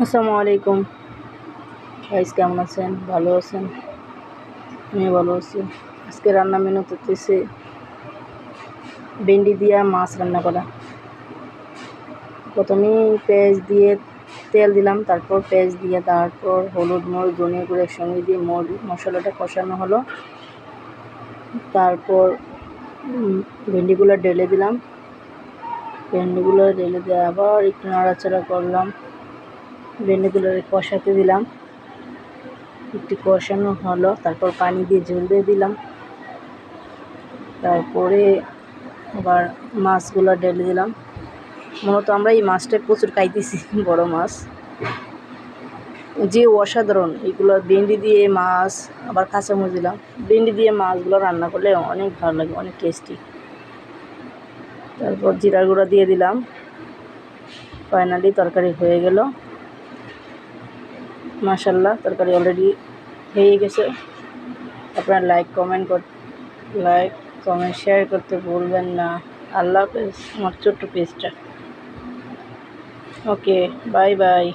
আসসালামু আলাইকুম গাইস, কেমন আছেন? ভালো আছেন? আমি ভালো আছি। আজকে রান্না মেনু করতেছি ভেন্ডি দিয়া মাছ রান্না করা। প্রথমেই পেঁয়াজ দিয়ে তেল দিলাম, তারপর পেঁয়াজ দিয়ে, তারপর হলুদ, মরিচ, ধনিয়া গুঁড়ো একসঙ্গে দিয়ে মশলাটা কষানো হলো। তারপর ভেন্ডিগুলো ঢেলে দিলাম। ভেন্ডিগুলো ঢেলে দিয়ে আবার একটু নাড়াচাড়া করলাম। ভেন্ডিগুলো কষাতে দিলাম, একটু কষানো হলো। তারপর পানি দিয়ে ঝোল দিয়ে দিলাম। তারপরে আবার মাছগুলো ঢেলে দিলাম। মূলত আমরা এই মাছটা প্রচুর খাইতেছি, বড় মাছ, যে অসাধারণ। এগুলো ভেন্ডি দিয়ে মাছ, আবার কাঁচামরিচ দিলাম। ভেন্ডি দিয়ে মাছগুলো রান্না করলে অনেক ভালো লাগে, অনেক টেস্টি। তারপর জিরার গুঁড়া দিয়ে দিলাম। ফাইনালি তরকারি হয়ে গেল। মাশাআল্লাহ, তরকারি অলরেডি হয়ে গেছে। আপনারা লাইক কমেন্ট শেয়ার করতে ভুলবেন না। আল্লাহ হাফেজ। আমার ছোট্ট পেজটা। ওকে, বাই বাই।